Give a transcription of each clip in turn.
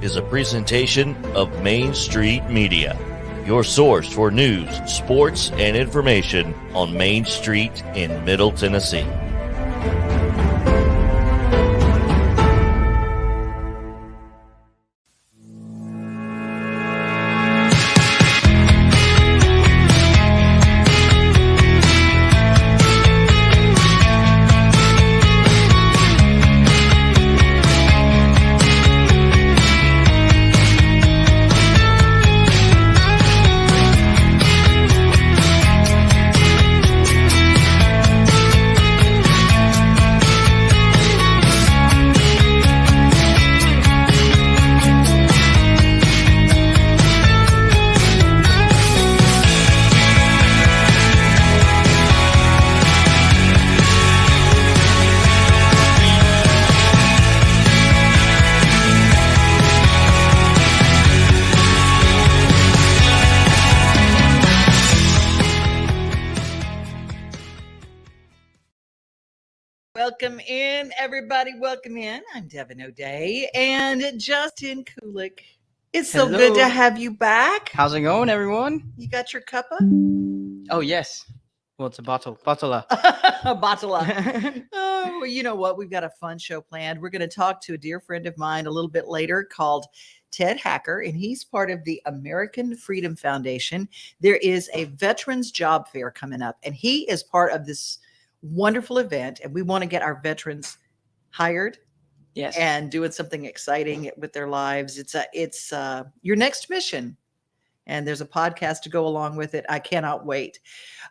is a presentation of Main Street Media, your source for news, sports, and information on Main Street in Middle Tennessee. Welcome in, everybody. Welcome in. I'm Devin O'Day and Justin Kulik. It's so good to have you back. How's it going, everyone? You got your cuppa? Oh, yes. Well, it's a bottle. Bottler. A bottler. Oh, well, you know what? We've got a fun show planned. We're going to talk to a dear friend of mine a little bit later called Ted Hacker, and he's part of the American Freedom Foundation. There is a Veterans Job Fair coming up, and he is part of this wonderful event, and we want to get our veterans hired, yes, and doing something exciting with their lives. It's your next mission, and there's a podcast to go along with it. I cannot wait.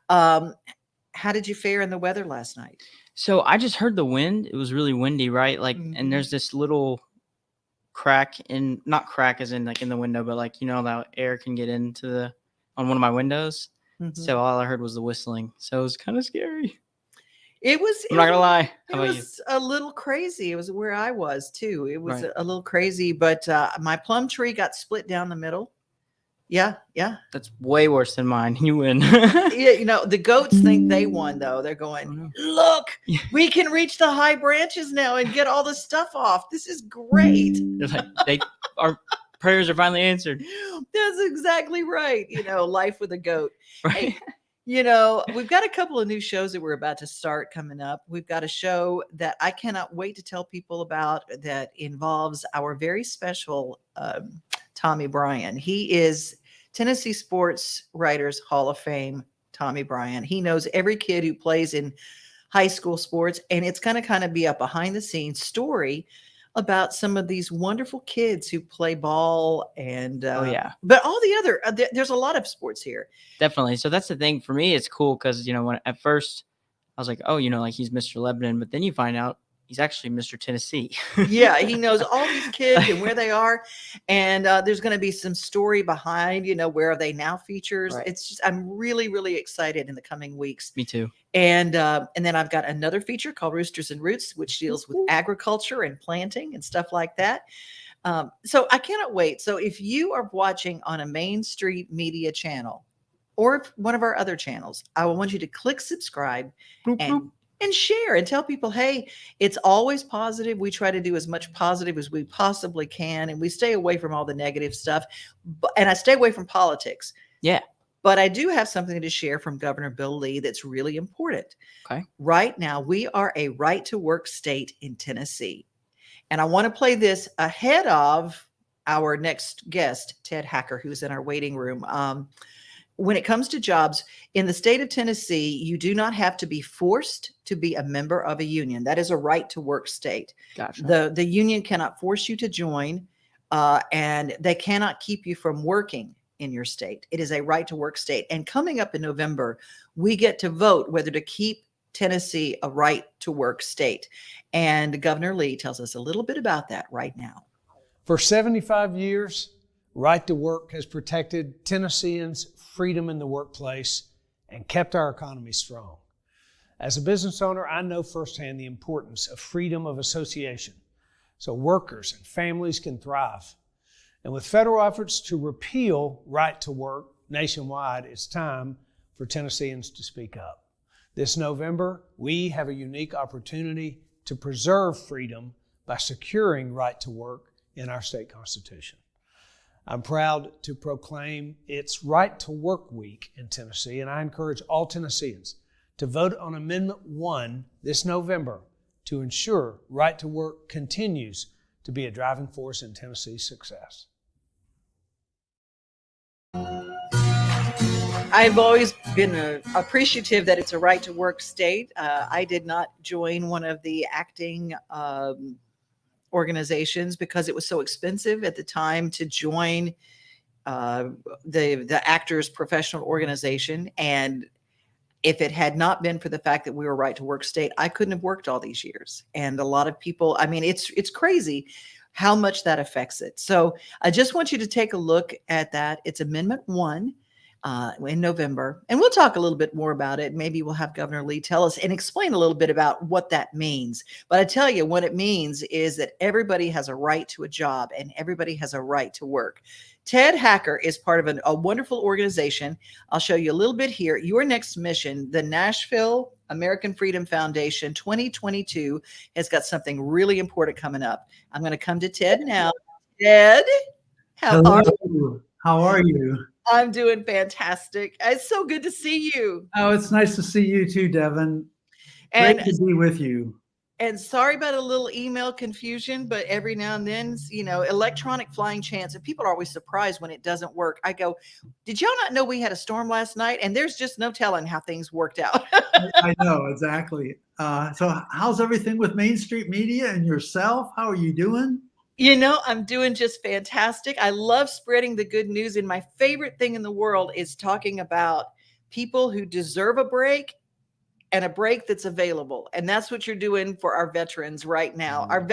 How did you fare in the weather last night? So I just heard the wind. It was really windy, right? Like, and there's this little crack not crack as in like in the window, but like, you know, that air can get into on one of my windows. So all I heard was the whistling. So it was kind of scary. I'm not gonna lie. It was a little crazy. It was where I was too. It was a little crazy, but my plum tree got split down the middle. Yeah. That's way worse than mine. You win. Yeah, you know, the goats think they won though. They're going, look, we can reach the high branches now and get all the stuff off. This is great. They're like, our prayers are finally answered. That's exactly right. You know, life with a goat. Right. Hey, you know, we've got a couple of new shows that we're about to start coming up. We've got a show that I cannot wait to tell people about that involves our very special Tommy Bryan. He is Tennessee Sports Writers Hall of Fame, Tommy Bryan. He knows every kid who plays in high school sports, and it's going to kind of be a behind-the-scenes story about some of these wonderful kids who play ball and but all the other there's a lot of sports here. Definitely. So that's the thing for me. It's cool because, you know, when at first I was like, oh, you know, like he's Mr. Lebanon, but then you find out he's actually Mr. Tennessee. Yeah, he knows all these kids and where they are, and there's going to be some story behind, you know, where are they now features. Right. It's just, I'm really, really excited in the coming weeks. Me too. And then I've got another feature called Roosters and Roots, which deals with agriculture and planting and stuff like that. So I cannot wait. So if you are watching on a Main Street Media channel or one of our other channels, I want you to click subscribe and share and tell people, hey, it's always positive. We try to do as much positive as we possibly can, and we stay away from all the negative stuff. And I stay away from politics. Yeah. But I do have something to share from Governor Bill Lee that's really important. Okay. Right now, we are a right-to-work state in Tennessee. And I want to play this ahead of our next guest, Ted Hacker, who's in our waiting room. When it comes to jobs in the state of Tennessee, you do not have to be forced to be a member of a union. That is a right-to-work state. Gotcha. The union cannot force you to join, and they cannot keep you from working in your state. It is a right-to-work state. And coming up in November, we get to vote whether to keep Tennessee a right-to-work state. And Governor Lee tells us a little bit about that right now. For 75 years, Right to Work has protected Tennesseans' freedom in the workplace and kept our economy strong. As a business owner, I know firsthand the importance of freedom of association so workers and families can thrive. And with federal efforts to repeal Right to Work nationwide, it's time for Tennesseans to speak up. This November, we have a unique opportunity to preserve freedom by securing Right to Work in our state constitution. I'm proud to proclaim it's Right to Work Week in Tennessee, and I encourage all Tennesseans to vote on Amendment 1 this November to ensure right to work continues to be a driving force in Tennessee's success. I've always been appreciative that it's a right to work state. I did not join one of the acting organizations because it was so expensive at the time to join the actors professional organization. And if it had not been for the fact that we were a right to work state, I couldn't have worked all these years. And a lot of people, I mean, it's crazy how much that affects it. So I just want you to take a look at that. It's Amendment 1 in November. And we'll talk a little bit more about it. Maybe we'll have Governor Lee tell us and explain a little bit about what that means. But I tell you, what it means is that everybody has a right to a job and everybody has a right to work. Ted Hacker is part of a wonderful organization. I'll show you a little bit here. Your Next Mission, the Nashville American Freedom Foundation 2022, has got something really important coming up. I'm going to come to Ted now. Ted, how are you? How are you? I'm doing fantastic. It's so good to see you. Oh, it's nice to see you too, Devin. And Great to be with you. And sorry about a little email confusion, but every now and then, you know, electronic flying chance, and people are always surprised when it doesn't work. I go, did y'all not know we had a storm last night? And there's just no telling how things worked out. I know, exactly. So how's everything with Main Street Media and yourself? How are you doing? You know, I'm doing just fantastic. I love spreading the good news. And my favorite thing in the world is talking about people who deserve a break and a break that's available. And that's what you're doing for our veterans right now. Our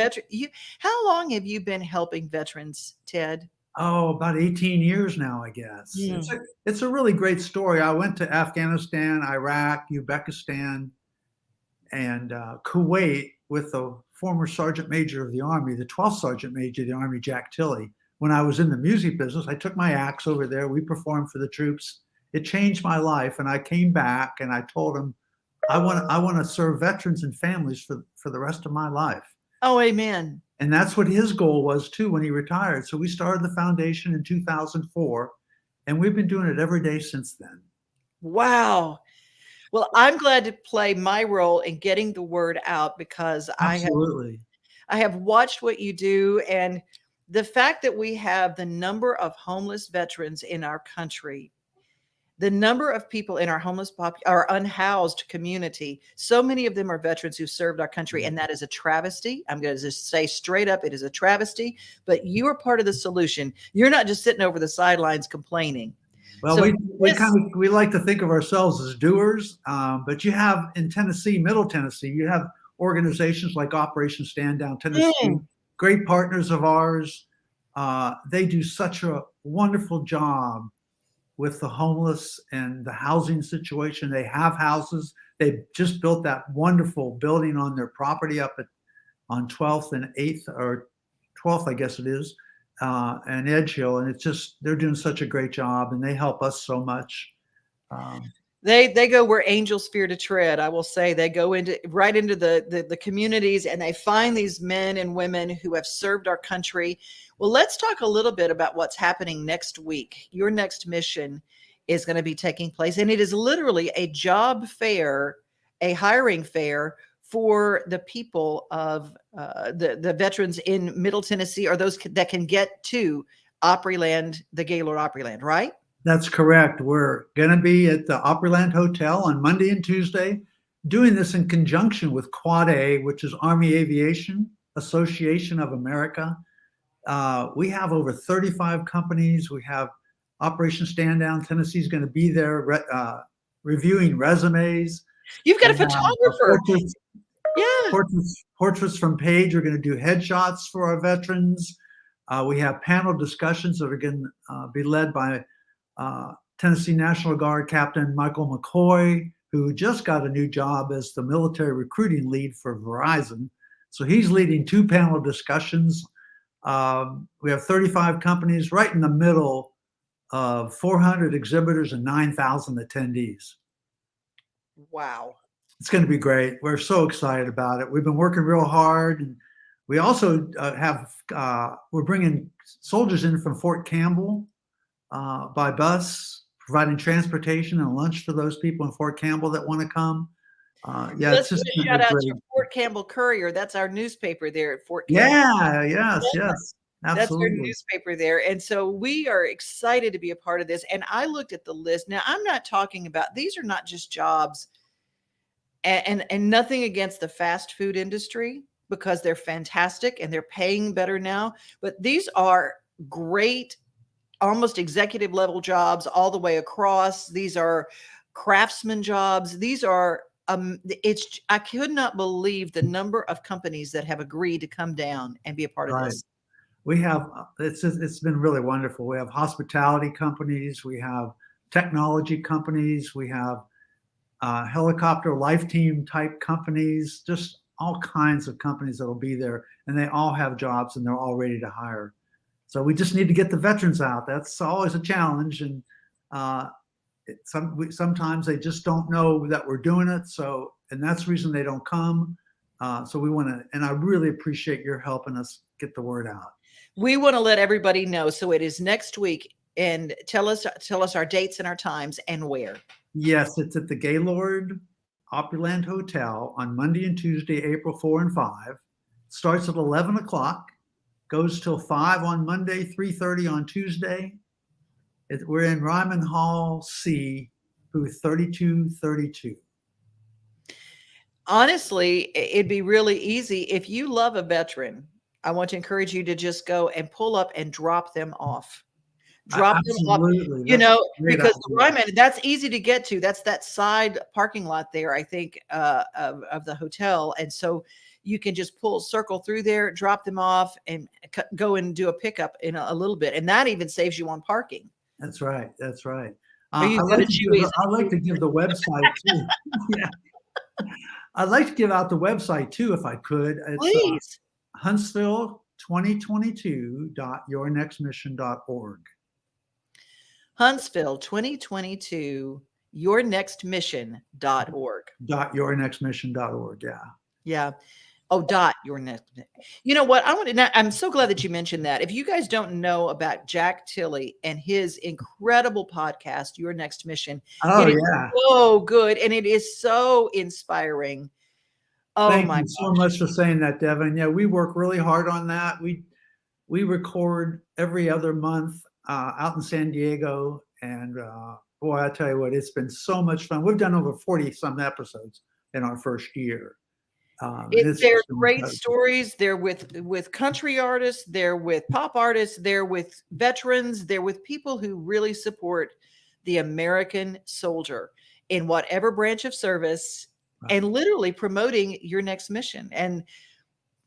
how long have you been helping veterans, Ted? Oh, about 18 years now, I guess. It's a really great story. I went to Afghanistan, Iraq, Uzbekistan, and Kuwait with the former Sergeant Major of the Army, the 12th Sergeant Major of the Army, Jack Tilley. When I was in the music business, I took my axe over there. We performed for the troops. It changed my life. And I came back and I told him, I want to serve veterans and families for the rest of my life. Oh, amen. And that's what his goal was too when he retired. So we started the foundation in 2004, and we've been doing it every day since then. Wow. Well, I'm glad to play my role in getting the word out because Absolutely. I have watched what you do, and the fact that we have the number of homeless veterans in our country, the number of people in our our unhoused community, so many of them are veterans who served our country, and that is a travesty. I'm going to just say straight up, it is a travesty, but you are part of the solution. You're not just sitting over the sidelines complaining. Well, So we like to think of ourselves as doers, but you have in Tennessee, Middle Tennessee, you have organizations like Operation Stand Down Tennessee, great partners of ours. They do such a wonderful job with the homeless and the housing situation. They have houses. They just built that wonderful building on their property up on 12th and 8th, or 12th, I guess it is, and Edge Hill. And it's just, they're doing such a great job, and they help us so much. They go where angels fear to tread. I will say they go right into the communities, and they find these men and women who have served our country. Well, let's talk a little bit about what's happening next week. Your Next Mission is going to be taking place, and it is literally a job fair, a hiring fair for the people of the veterans in Middle Tennessee, or those that can get to Opryland, the Gaylord Opryland, right? That's correct. We're going to be at the Opryland Hotel on Monday and Tuesday, doing this in conjunction with Quad A, which is Army Aviation Association of America. We have over 35 companies. We have Operation Stand Down. Tennessee's going to be there reviewing resumes. You've got a photographer. Portraits from Page are going to do headshots for our veterans. We have panel discussions that are going to be led by Tennessee National Guard Captain Michael McCoy, who just got a new job as the military recruiting lead for Verizon. So he's leading 2 panel discussions. We have 35 companies right in the middle of 400 exhibitors and 9,000 attendees. Wow. It's going to be great. We're so excited about it. We've been working real hard, and We also we're bringing soldiers in from Fort Campbell by bus, providing transportation and lunch for those people in Fort Campbell that want to come. Let's give a shout out to Fort Campbell Courier. That's our newspaper there at Fort Campbell. Yeah, yes. Absolutely. That's our newspaper there. And so we are excited to be a part of this. And I looked at the list. Now, I'm not talking about, these are not just jobs and nothing against the fast food industry, because they're fantastic and they're paying better now. But these are great, almost executive level jobs all the way across. These are craftsman jobs. These are, I could not believe the number of companies that have agreed to come down and be a part of this. We have, it's been really wonderful. We have hospitality companies, we have technology companies, we have helicopter life team type companies, just all kinds of companies that'll be there, and they all have jobs and they're all ready to hire. So we just need to get the veterans out. That's always a challenge, and sometimes they just don't know that we're doing it. So, and that's the reason they don't come. So we want to, and I really appreciate your helping us get the word out. We want to let everybody know. So it is next week, and tell us our dates and our times and where. Yes, it's at the Gaylord Opryland Hotel on Monday and Tuesday, April 4 and 5. Starts at 11 o'clock, goes till 5 on Monday, 3:30 on Tuesday. We're in Ryman Hall C, booth 3232. Honestly, it'd be really easy. If you love a veteran, I want to encourage you to just go and pull up and drop them off. Drop them off, because the Ryman, that's easy to get to. That's that side parking lot there, I think, of the hotel. And so you can just circle through there, drop them off, and go and do a pickup in a little bit. And that even saves you on parking. That's right. That's right. I'd like to give the website too. Yeah. I'd like to give out the website too, if I could. It's, please. Huntsville2022.yournextmission.org. Huntsville 2022 yournextmission.org. .yournextmission.org. Yeah. Yeah. Oh, your next. You know what? I'm so glad that you mentioned that. If you guys don't know about Jack Tilley and his incredible podcast, Your Next Mission, it is so good and it is so inspiring. Oh, thank you so much for saying that, Devin. Yeah, we work really hard on that. We record every other month out in San Diego, and boy, I tell you what, it's been so much fun. We've done over 40 some episodes in our first year. They're great stories. They're with country artists. They're with pop artists. They're with veterans. They're with people who really support the American soldier in whatever branch of service, and literally promoting your next mission. And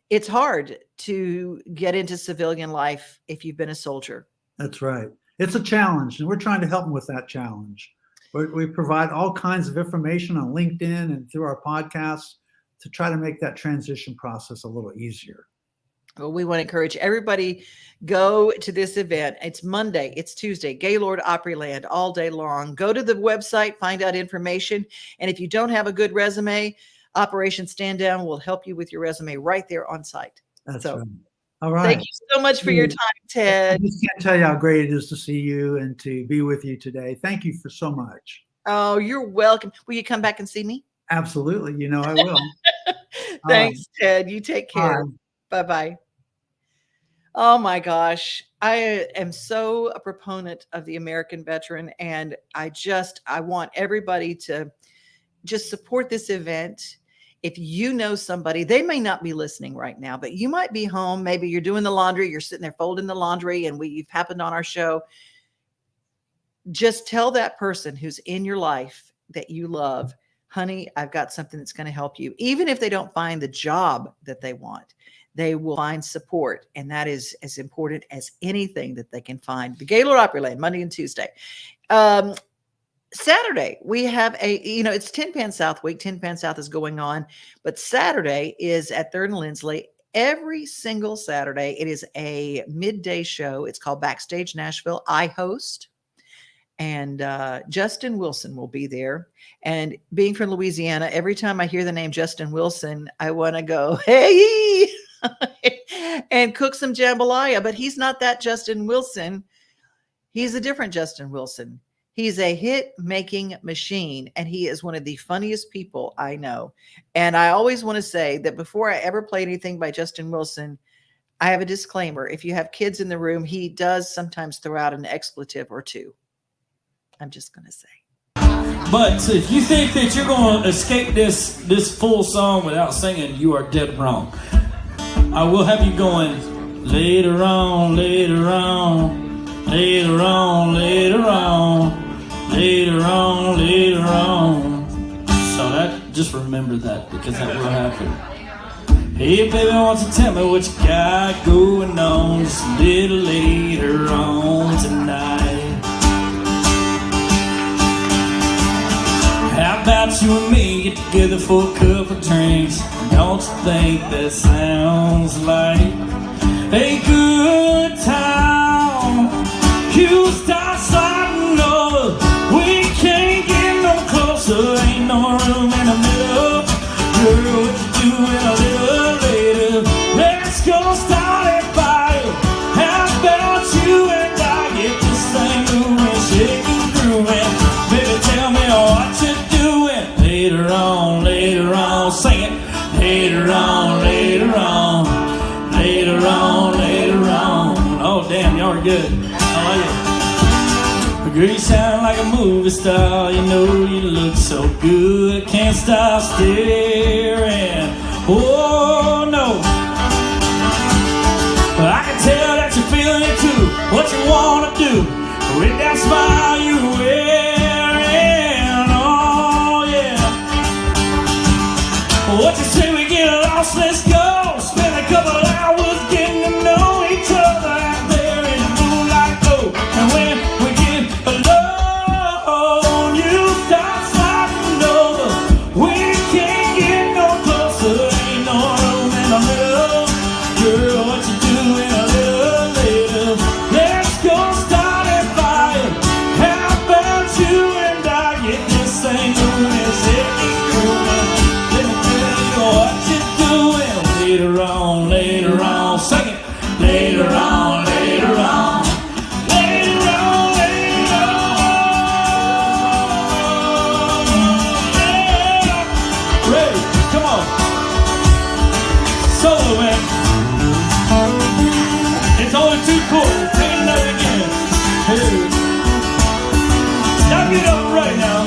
it's hard to get into civilian life if you've been a soldier. That's right. It's a challenge, and we're trying to help them with that challenge. We provide all kinds of information on LinkedIn and through our podcasts to try to make that transition process a little easier. Well, we want to encourage everybody, go to this event. It's Monday, it's Tuesday, Gaylord Opryland all day long. Go to the website, find out information. And if you don't have a good resume, Operation Stand Down will help you with your resume right there on site. That's right. All right. Thank you so much for your time, Ted. I just can't tell you how great it is to see you and to be with you today. Thank you for so much. Oh, you're welcome. Will you come back and see me? Absolutely. You know I will. Thanks, Ted. You take care. Bye-bye. Oh my gosh. I am so a proponent of the American veteran, and I want everybody to just support this event. If you know somebody, they may not be listening right now, but you might be home. Maybe you're doing the laundry, you're sitting there folding the laundry, and you've happened on our show. Just tell that person who's in your life that you love, honey, I've got something that's going to help you. Even if they don't find the job that they want, they will find support. And that is as important as anything that they can find. The Gaylord Opryland, Monday and Tuesday. Saturday, we have it's Tin Pan South week. Tin Pan South is going on. But Saturday is at 3rd and Lindsley. Every single Saturday, it is a midday show. It's called Backstage Nashville. I host. And Justin Wilson will be there. And being from Louisiana, every time I hear the name Justin Wilson, I want to go, hey, and cook some jambalaya. But he's not that Justin Wilson. He's a different Justin Wilson. He's a hit-making machine, and he is one of the funniest people I know. And I always want to say that before I ever play anything by Justin Wilson, I have a disclaimer. If you have kids in the room, he does sometimes throw out an expletive or two. I'm just going to say. But if you think that you're going to escape this full song without singing, you are dead wrong. I will have you going later on, later on, later on, later on, later on, later on. So that, just remember that, because that will happen. Hey baby, won't you tell me what you got going on just a little later on tonight? How about you and me get together for a couple drinks? Don't you think that sounds like a good time? You start sliding over, we can't get no closer, ain't no room in the middle. Girl, what you doing a little later? Let's go start a fire. How about you and I get this thing moving, shaking, grooving? Baby, tell me what you later on, sing it. Later on, later on, later on, later on. Oh, damn, y'all are good. I like it. Girl, you sound like a movie star. You know you look so good. Can't stop staring. Oh, no. I can tell that you're feeling it too. What you want to do with that smile you wear. What you say we get lost, let's go. Spend a couple hours getting to know each other out there in the moonlight glow. And when we get alone, you start sliding over. We can't get no closer, ain't no room in the middle. Girl, what you doing a little later? Let's go start a fire. How about you and I get this thing moving, shaking, grooving? What you doing later on, sing it. Later on, later on, later on, later on. Yeah. Ready, come on. Solo, man. It's only 2 chords. Take it out again. Hey. Now get up right now.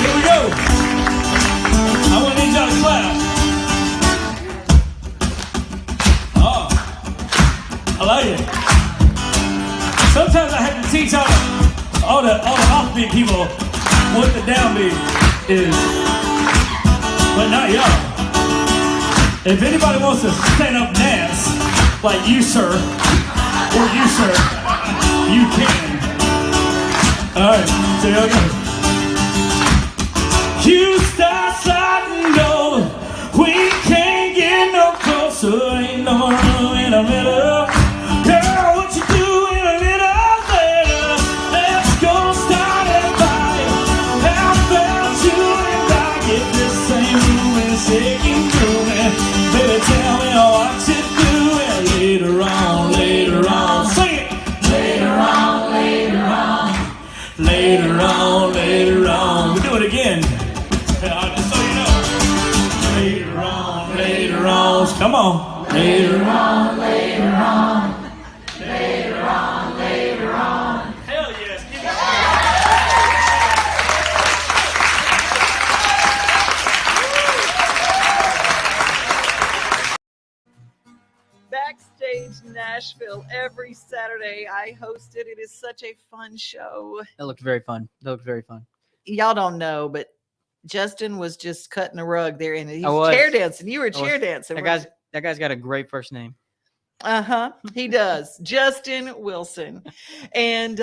Here we go. I want to need y'all to clap. Oh, I like it. Sometimes I have to teach all the offbeat people what the downbeat is, but not y'all. If anybody wants to stand up and dance like you, sir, or you, sir, you can. All right, so y'all go. You start sliding over, we can't get no closer, ain't no room in the middle. Girl, what you doing a little later? Let's go start a fire. How about you and I get this thing moving, shaking, grooving? Baby, tell me what you doing later on, sing it. Later on, later on, later on, later on. We do it again. Just so you know. Later on, come on. Later on, later on, later on, later on. Hell yes, give me Backstage Nashville every Saturday. I host it. It is such a fun show. That looked very fun. Y'all don't know, but Justin was just cutting a rug there, and he's was. chair dancing. You were chair dancing. That guy's got a great first name. He does. Justin Wilson. And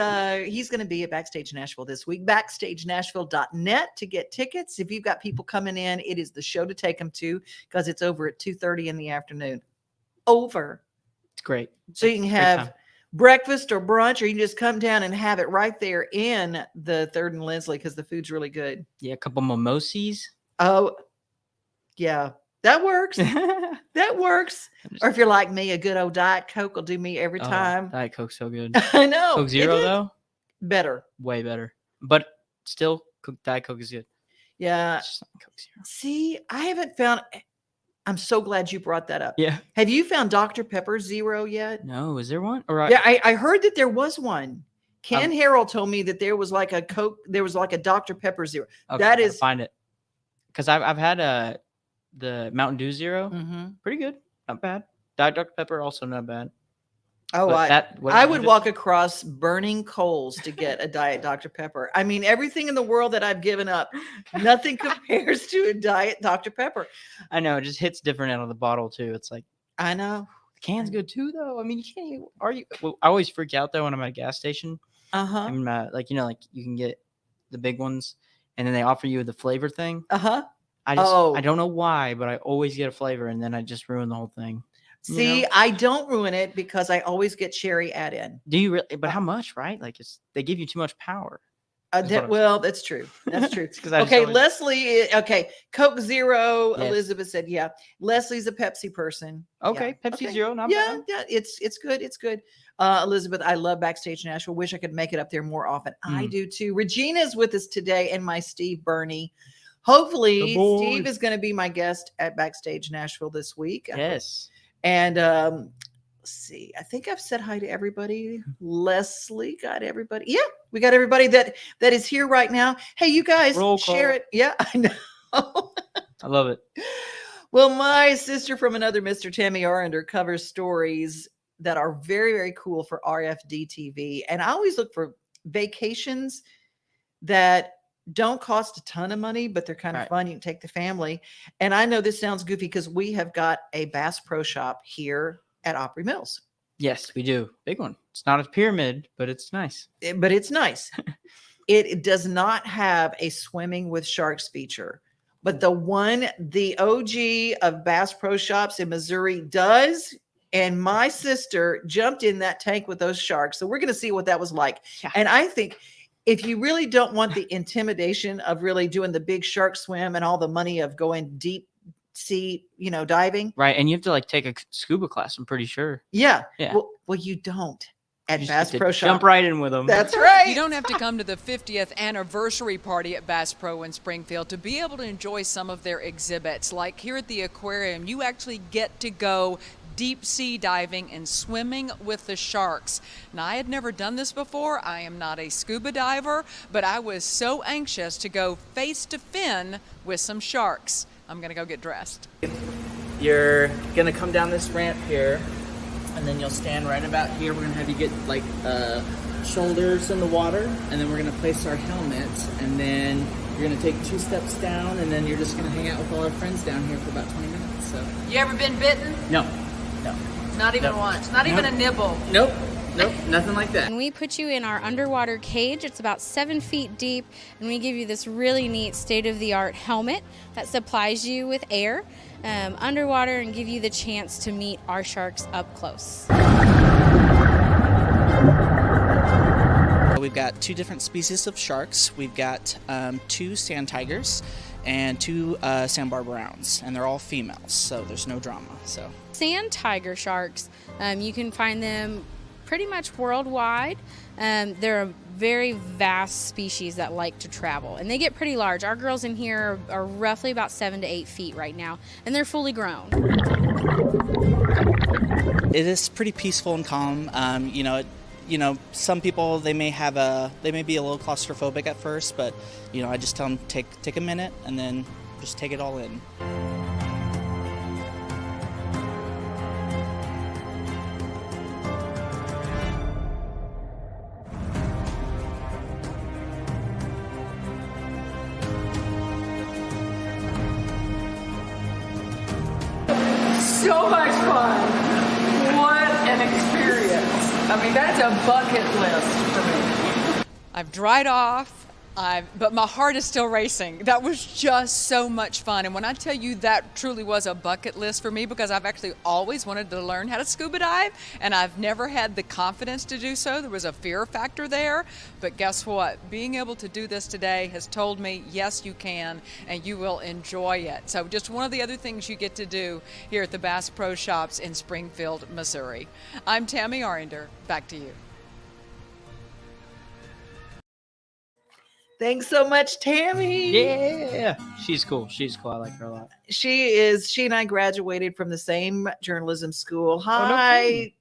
he's going to be at Backstage Nashville this week. BackstageNashville.net to get tickets. If you've got people coming in, it is the show to take them to, because it's over at 2:30 in the afternoon. Over. It's great. So you can have breakfast or brunch, or you can just come down and have it right there in the 3rd and Lindsley, because the food's really good. Yeah, a couple mimosas. Oh, yeah. That works. That works. Or if you're like me, a good old Diet Coke will do me every time. Diet Coke's so good. I know. Coke Zero though, better. way better. But still, Diet Coke is good. Yeah. It's just not Coke Zero. See, I haven't found. I'm so glad you brought that up. Yeah. Have you found Dr. Pepper Zero yet? No, is there one? Or Yeah, I heard that there was one. Ken Harrell told me that there was like a Coke. There was like a Dr. Pepper Zero. Okay, that is find it. Because I've had the Mountain Dew Zero. Pretty good. Not bad. Diet Dr. Pepper also not bad. Oh, But I would walk across burning coals to get a Diet Dr. Pepper. I mean, everything in the world that I've given up, nothing compares to a Diet Dr. Pepper. I know, it just hits different out of the bottle too. It's like, I know. the can's good too, though. I mean, you can't. Well, I always freak out though when I'm at a gas station. I'm like, like you can get the big ones, and then they offer you the flavor thing. I don't know why, but I always get a flavor, and then I just ruin the whole thing. See, I don't ruin it because I always get cherry add in. Do you really? But how much, right? Like they give you too much power. That's true. That's true. Okay, Leslie. Okay, Coke Zero. Yes. Elizabeth said, "Yeah." Leslie's a Pepsi person. Okay, Yeah. Pepsi Zero, not bad. Yeah, it's good. It's good. Elizabeth, I love Backstage Nashville. Wish I could make it up there more often. I do too. Regina's with us today, and my Steve Burney. Hopefully, Steve is going to be my guest at Backstage Nashville this week. Yes. And let's see. I think I've said hi to everybody. Leslie got everybody. Yeah, we got everybody that is here right now. Hey, you guys, share it. Yeah, I know. I love it. Well, my sister from another Mr. Tammi Arender covers stories that are very, very cool for RFD TV. And I always look for vacations that don't cost a ton of money, but they're kind of fun. You can take the family. And I know this sounds goofy because we have got a Bass Pro Shop here at Opry Mills. Yes, we do. Big one. It's not a pyramid, but it's nice. But it's nice. It does not have a swimming with sharks feature, but the OG of Bass Pro Shops in Missouri does. And my sister jumped in that tank with those sharks. So we're going to see what that was like. Yeah. And I think if you really don't want the intimidation of really doing the big shark swim and all the money of going deep sea, diving. Right. And you have to take a scuba class, I'm pretty sure. Yeah. Well, you don't at Bass Pro Shop. Jump right in with them. That's right. You don't have to come to the 50th anniversary party at Bass Pro in Springfield to be able to enjoy some of their exhibits. Like here at the aquarium, you actually get to go deep sea diving and swimming with the sharks. Now, I had never done this before. I am not a scuba diver, but I was so anxious to go face to fin with some sharks. I'm gonna go get dressed. You're gonna come down this ramp here, and then you'll stand right about here. We're gonna have you get shoulders in the water, and then we're gonna place our helmets, and then you're gonna take 2 steps down, and then you're just gonna hang out with all our friends down here for about 20 minutes. So. You ever been bitten? No. Not even once. Not even a nibble. Nope, nothing like that. And we put you in our underwater cage. It's about 7 feet deep, and we give you this really neat state-of-the-art helmet that supplies you with air underwater and give you the chance to meet our sharks up close. We've got 2 different species of sharks. We've got 2 sand tigers and 2 sandbar browns, and they're all females, so there's no drama. So sand tiger sharks, you can find them pretty much worldwide. They're a very vast species that like to travel, and they get pretty large. Our girls in here are roughly about 7 to 8 feet right now, and they're fully grown. It is pretty peaceful and calm. Some people they may be a little claustrophobic at first, but I just tell them take a minute and then just take it all in. So much fun. What an experience. I mean, that's a bucket list for me. I've dried off. But my heart is still racing. That was just so much fun. And when I tell you that truly was a bucket list for me, because I've actually always wanted to learn how to scuba dive, and I've never had the confidence to do so. There was a fear factor there. But guess what? Being able to do this today has told me, yes, you can, and you will enjoy it. So just one of the other things you get to do here at the Bass Pro Shops in Springfield, Missouri. I'm Tammi Arender. Back to you. Thanks so much, Tammy. Yeah. She's cool. I like her a lot. She and I graduated from the same journalism school. no Hi, kidding.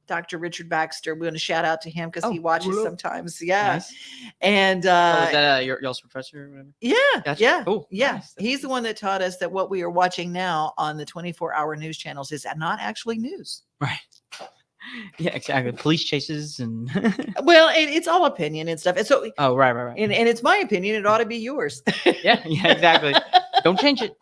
Dr. Richard Baxter. We want to shout out to him because he watches cool. sometimes. Yeah. Nice. And Was that y'all's professor or whatever? yeah, Gotcha. yeah, Cool. yeah. Nice. He's the one that taught us that what we are watching now on the 24-hour news channels is not actually news. Right. Yeah, exactly. Police chases and Well, it's all opinion and stuff. And so, oh, right. and it's my opinion. It ought to be yours. Yeah, exactly. Don't change it,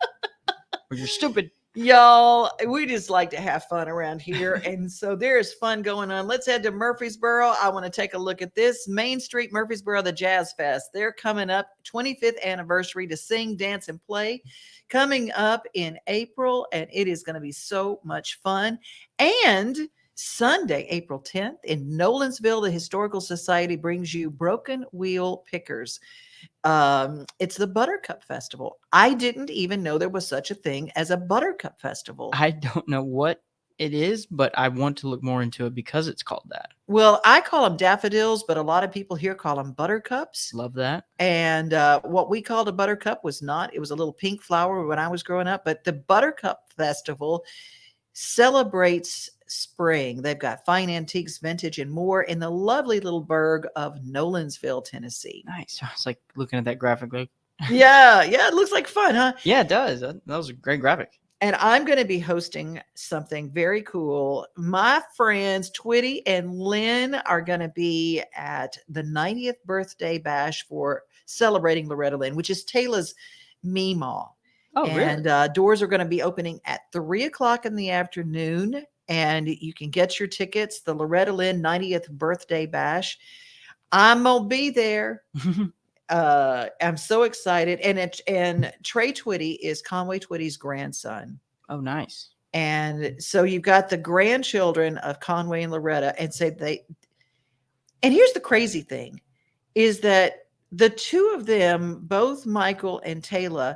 or you're stupid. Y'all, we just like to have fun around here. And so there's fun going on. Let's head to Murfreesboro. I want to take a look at this. Main Street, Murfreesboro, the Jazz Fest. They're coming up, 25th anniversary to sing, dance, and play. Coming up in April, and it is going to be so much fun. And Sunday, April 10th, in Nolensville, the Historical Society brings you Broken Wheel Pickers. It's the Buttercup Festival. I didn't even know there was such a thing as a Buttercup Festival. I don't know what it is, but I want to look more into it because it's called that. Well, I call them daffodils, but a lot of people here call them buttercups. Love that. And what we called a buttercup was not. It was a little pink flower when I was growing up. But the Buttercup Festival celebrates spring. They've got fine antiques, vintage, and more in the lovely little burg of Nolensville, Tennessee. Nice. I was like looking at that graphic. Like, Yeah, it looks like fun, huh? yeah, it does. That was a great graphic. And I'm going to be hosting something very cool. My friends Twitty and Lynn are going to be at the 90th birthday bash for celebrating Loretta Lynn, which is Taylor's Meemaw. Oh, and really? Doors are going to be opening at 3:00 in the afternoon. And you can get your tickets, the Loretta Lynn 90th birthday bash. I'm going to be there. I'm so excited. And Trey Twitty is Conway Twitty's grandson. Oh, nice. And so you've got the grandchildren of Conway and Loretta. And here's the crazy thing is that the two of them, both Michael and Taylor,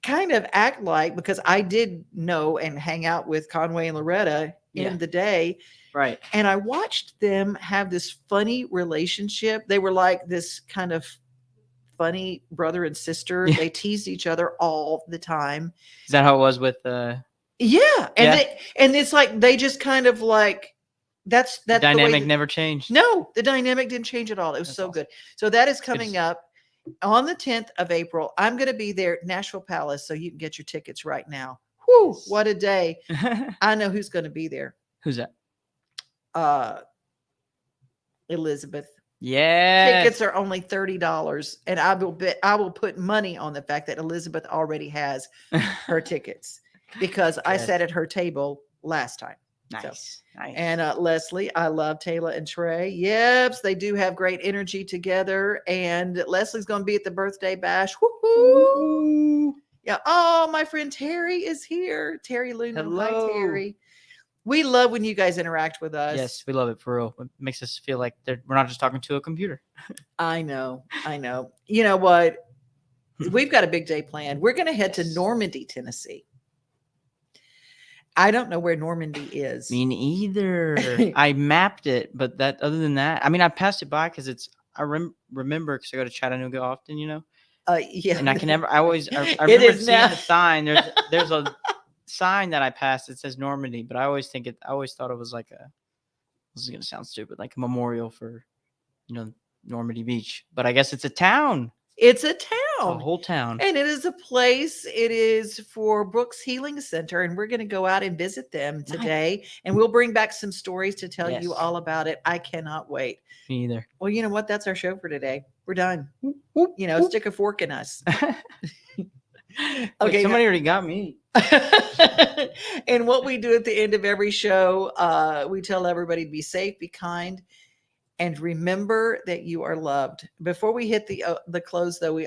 kind of act like, because I did know and hang out with Conway and Loretta in the day. Right. And I watched them have this funny relationship. They were like this kind of funny brother and sister. Yeah. They teased each other all the time. Is that how it was with And Yeah. and it's like they just kind of like that's the dynamic never changed? No, the dynamic didn't change at all. It was That's so awesome. good. So that is coming up on the 10th of April. I'm going to be there at Nashville Palace, so you can get your tickets right now. Whew, what a day. I know who's going to be there. Who's that? Elizabeth. Yeah. Tickets are only $30, and I will put money on the fact that Elizabeth already has her tickets because I Yes. sat at her table last time. Nice. Nice. And Leslie, I love Taylor and Trey. Yep, they do have great energy together. And Leslie's going to be at the birthday bash. Woo-hoo. Yeah. Oh, my friend Terry is here. Terry Luna. Hi, Hello. Terry. We love when you guys interact with us. Yes, we love it for real. It makes us feel like we're not just talking to a computer. I know. You know what? We've got a big day planned. We're going to head to Normandy, Tennessee. I don't know where Normandy is. Me neither. I mapped it, but other than that, I mean, I passed it by because I remember because I go to Chattanooga often, you know. Yeah. And I remember It remember is seeing now. the sign. There's a sign that I passed that says Normandy, but I always thought it was like this is gonna sound stupid, like a memorial for, Normandy Beach. But I guess it's a town. It's a A town. whole town. And it is a place. It is for Brooks Healing Center. And we're going to go out and visit them today. And we'll bring back some stories to tell you Yes. all about it. I cannot wait. Me either. Well, you know what? That's our show for today. We're done. Stick a fork in us. Okay, somebody already got me. And what we do at the end of every show, we tell everybody to be safe, be kind, And remember that you are loved. Before we hit the close, though, we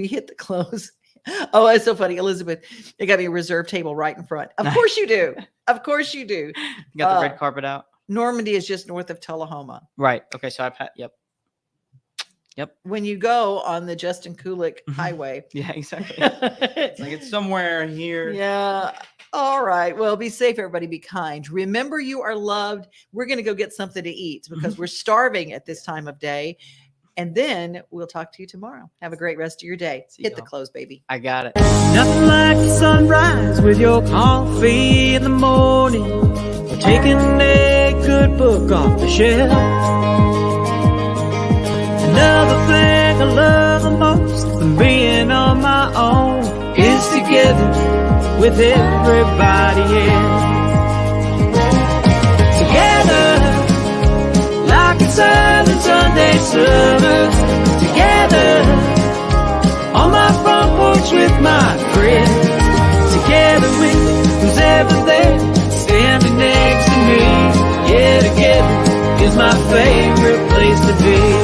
hit the close. Oh, it's so funny, Elizabeth. They got me a reserved table right in front. Of course you do. Of course you do. You got the red carpet out. Normandy is just north of Tullahoma. Right. Okay. So Yep. When you go on the Justin Kulik Highway. Yeah, exactly. It's somewhere here. Yeah. All right. Well, be safe, everybody. Be kind. Remember, you are loved. We're going to go get something to eat because we're starving at this time of day. And then we'll talk to you tomorrow. Have a great rest of your day. Hit the close, baby. I got it. Nothing like the sunrise with your coffee in the morning, or taking a good book off the shelf. Another thing I love the most than being on my own is together with everybody else. Together, like it's early Sunday summer. Together, on my front porch with my friends. Together with who's ever there, standing next to me. Yeah, together is my favorite place to be.